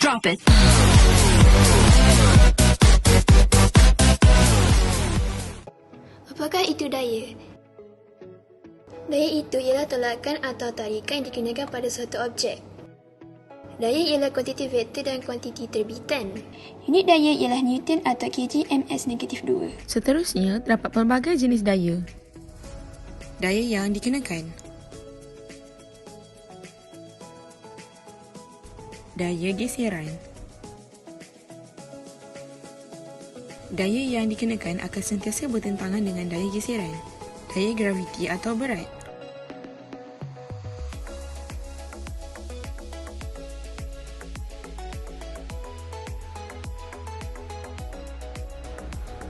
Drop it. Apakah itu daya? Daya itu ialah tolakan atau tarikan yang dikenakan pada suatu objek. Daya ialah kuantiti vektor dan kuantiti terbitan. Unit daya ialah Newton atau kg ms-2. Seterusnya, terdapat pelbagai jenis daya. Daya yang dikenakan. Daya geseran. Daya yang dikenakan akan sentiasa bertentangan dengan daya geseran. Daya graviti atau berat.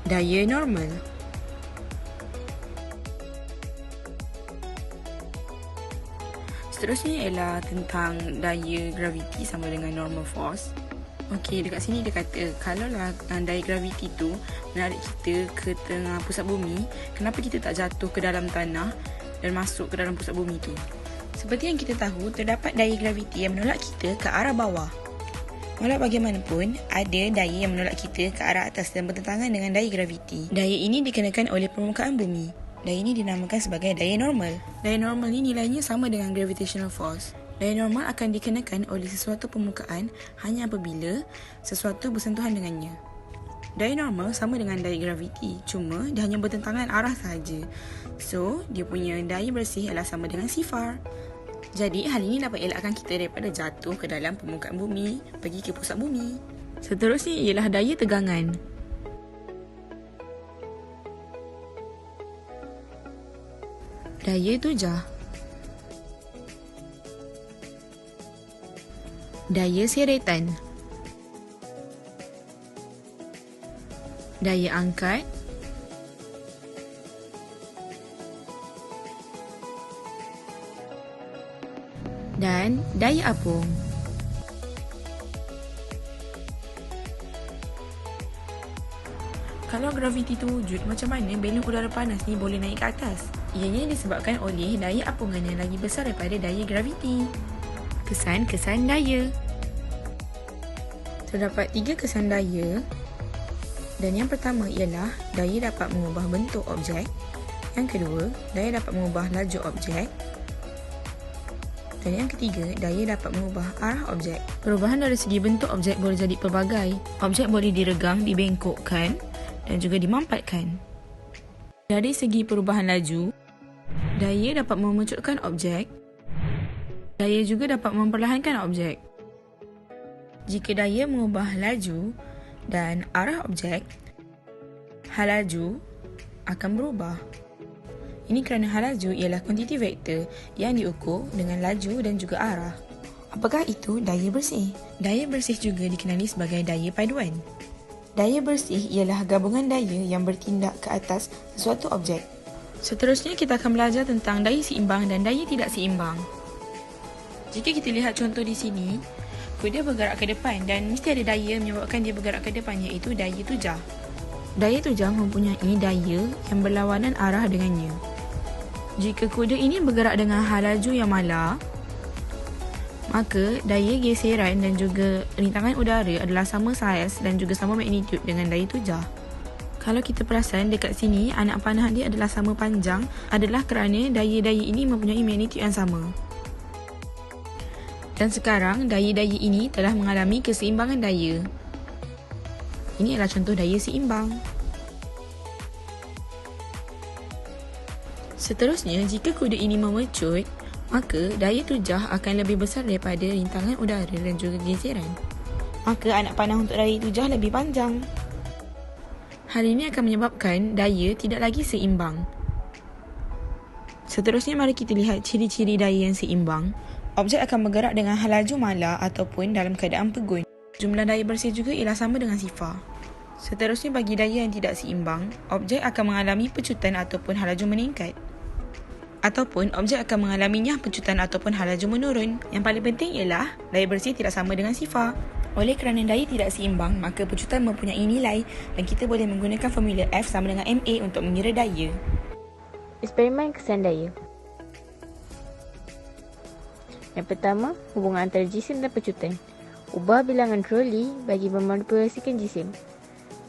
Daya normal. Seterusnya ialah tentang daya graviti sama dengan normal force. Okey, dekat sini dia kata kalaulah daya graviti tu menarik kita ke tengah pusat bumi, kenapa kita tak jatuh ke dalam tanah dan masuk ke dalam pusat bumi tu? Seperti yang kita tahu, terdapat daya graviti yang menolak kita ke arah bawah. Walau bagaimanapun, ada daya yang menolak kita ke arah atas dan bertentangan dengan daya graviti. Daya ini dikenakan oleh permukaan bumi. Daya ini dinamakan sebagai daya normal. Daya normal ini nilainya sama dengan gravitational force. Daya normal akan dikenakan oleh sesuatu permukaan hanya apabila sesuatu bersentuhan dengannya. Daya normal sama dengan daya graviti, cuma dia hanya bertentangan arah sahaja. So, dia punya daya bersih adalah sama dengan sifar. Jadi, hal ini dapat elakkan kita daripada jatuh ke dalam permukaan bumi, pergi ke pusat bumi. Seterusnya ialah daya tegangan. Daya tujah. Daya seretan. Daya angkat. Dan daya apung. Kalau graviti tu wujud, macam mana balon udara panas ni boleh naik ke atas? Ianya disebabkan oleh daya apungan yang lagi besar daripada daya graviti. Kesan-kesan daya. Terdapat 3 kesan daya. Dan yang pertama ialah daya dapat mengubah bentuk objek. Yang kedua, daya dapat mengubah laju objek. Dan yang ketiga, daya dapat mengubah arah objek. Perubahan dari segi bentuk objek boleh jadi pelbagai. Objek boleh diregang, dibengkokkan dan juga dimampatkan. Dari segi perubahan laju, daya dapat memucutkan objek. Daya juga dapat memperlahankan objek. Jika daya mengubah laju dan arah objek, hal laju akan berubah. Ini kerana hal laju ialah kuantiti vektor yang diukur dengan laju dan juga arah. Apakah itu daya bersih? Daya bersih juga dikenali sebagai daya paduan. Daya bersih ialah gabungan daya yang bertindak ke atas sesuatu objek. Seterusnya kita akan belajar tentang daya seimbang dan daya tidak seimbang. Jika kita lihat contoh di sini, kuda bergerak ke depan dan mesti ada daya menyebabkan dia bergerak ke depan, iaitu daya tujah. Daya tujah mempunyai daya yang berlawanan arah dengannya. Jika kuda ini bergerak dengan hal laju yang mala, maka daya geseran dan juga rintangan udara adalah sama saiz dan juga sama magnitud dengan daya tujah. Kalau kita perasan dekat sini, anak panah dia adalah sama panjang adalah kerana daya-daya ini mempunyai magnitud yang sama. Dan sekarang, daya-daya ini telah mengalami keseimbangan daya. Ini adalah contoh daya seimbang. Seterusnya, jika kuda ini memecut, maka daya tujah akan lebih besar daripada rintangan udara dan juga geseran. Maka anak panah untuk daya tujah lebih panjang. Hal ini akan menyebabkan daya tidak lagi seimbang. Seterusnya, mari kita lihat ciri-ciri daya yang seimbang. Objek akan bergerak dengan hal laju mala ataupun dalam keadaan pegun. Jumlah daya bersih juga ialah sama dengan sifar. Seterusnya, bagi daya yang tidak seimbang, objek akan mengalami pecutan ataupun hal laju meningkat. Ataupun objek akan mengalaminya pecutan ataupun hal laju menurun. Yang paling penting ialah daya bersih tidak sama dengan sifar. Oleh kerana daya tidak seimbang, maka pecutan mempunyai nilai dan kita boleh menggunakan formula F sama dengan MA untuk mengira daya. Eksperimen kesan daya. Yang pertama, hubungan antara jisim dan pecutan. Ubah bilangan troli bagi memanipulasikan jisim.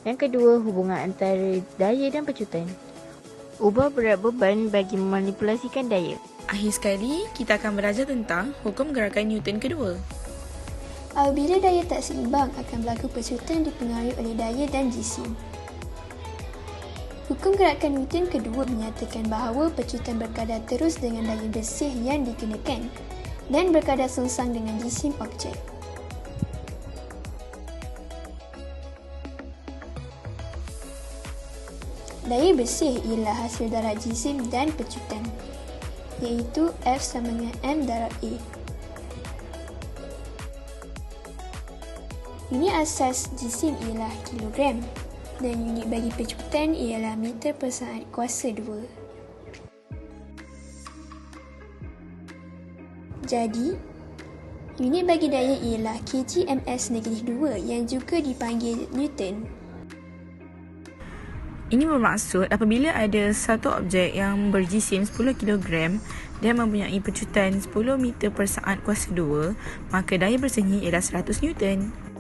Yang kedua, hubungan antara daya dan pecutan. Ubah berat beban bagi memanipulasikan daya. Akhir sekali, kita akan belajar tentang hukum gerakan Newton kedua. Apabila daya tak seimbang, akan berlaku pecutan dipengaruhi oleh daya dan jisim. Hukum gerakan Newton kedua menyatakan bahawa pecutan berkadar terus dengan daya bersih yang dikenakan dan berkadar sengsang dengan jisim objek. Daya bersih ialah hasil darab jisim dan pecutan, iaitu F sama dengan M darab A. Unit asas jisim ialah kilogram dan unit bagi pecutan ialah meter per saat kuasa 2. Jadi, unit bagi daya ialah kg/m², yang juga dipanggil Newton. Ini bermaksud apabila ada satu objek yang berjisim 10 kg dan mempunyai pecutan 10 meter per saat kuasa 2, maka daya bersihnya ialah 100 Newton.